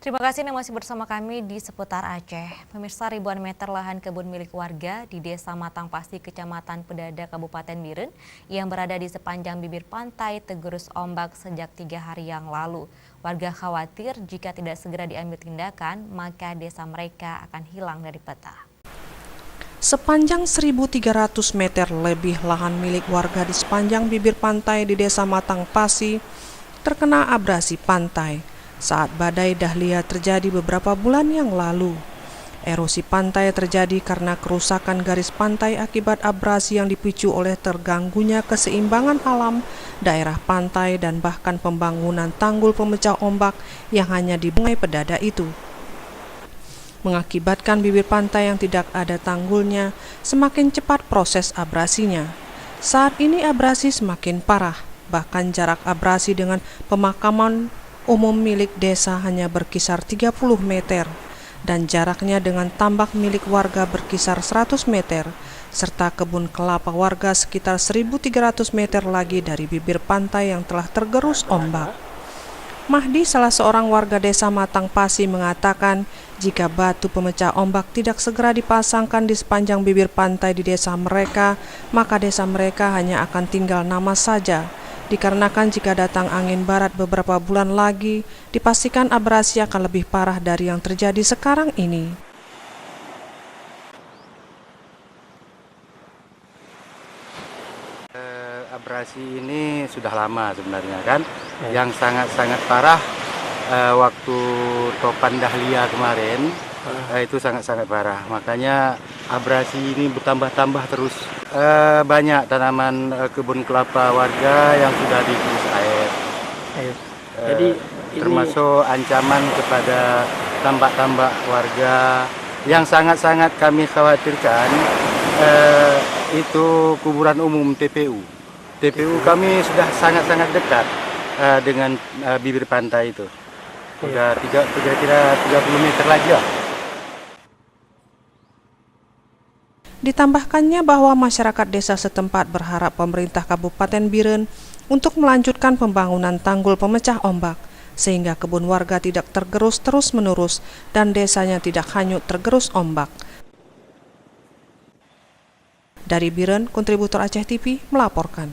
Terima kasih Anda masih bersama kami di seputar Aceh. Pemirsa, ribuan meter lahan kebun milik warga di Desa Matang Pasi, Kecamatan Pedada, Kabupaten Biren yang berada di sepanjang bibir pantai tergerus ombak sejak 3 hari yang lalu. Warga khawatir jika tidak segera diambil tindakan, maka desa mereka akan hilang dari peta. Sepanjang 1.300 meter lebih lahan milik warga di sepanjang bibir pantai di Desa Matang Pasi terkena abrasi pantai saat badai Dahlia terjadi beberapa bulan yang lalu. Erosi pantai terjadi karena kerusakan garis pantai akibat abrasi yang dipicu oleh terganggunya keseimbangan alam daerah pantai dan bahkan pembangunan tanggul pemecah ombak yang hanya di Sungai Pedada itu. Mengakibatkan bibir pantai yang tidak ada tanggulnya semakin cepat proses abrasinya. Saat ini abrasi semakin parah, bahkan jarak abrasi dengan pemakaman umum milik desa hanya berkisar 30 meter dan jaraknya dengan tambak milik warga berkisar 100 meter serta kebun kelapa warga sekitar 1.300 meter lagi dari bibir pantai yang telah tergerus ombak. Mahdi, salah seorang warga Desa Matang Pasi, mengatakan jika batu pemecah ombak tidak segera dipasangkan di sepanjang bibir pantai di desa mereka, maka desa mereka hanya akan tinggal nama saja. Dikarenakan jika datang angin barat beberapa bulan lagi, dipastikan abrasi akan lebih parah dari yang terjadi sekarang ini. Abrasi ini sudah lama sebenarnya kan, yang sangat-sangat parah waktu topan Dahlia kemarin, itu sangat-sangat parah. Makanya abrasi ini bertambah-tambah terus. Banyak tanaman kebun kelapa warga yang sudah digerus air. Jadi termasuk ancaman kepada tambak-tambak warga yang sangat-sangat kami khawatirkan itu kuburan umum TPU. TPU kami sudah sangat-sangat dekat dengan bibir pantai itu. Sudah kira-kira 30 meter lagi lah. Ditambahkannya bahwa masyarakat desa setempat berharap pemerintah Kabupaten Biren untuk melanjutkan pembangunan tanggul pemecah ombak, sehingga kebun warga tidak tergerus terus-menerus dan desanya tidak hanyut tergerus ombak. Dari Biren, kontributor Aceh TV melaporkan.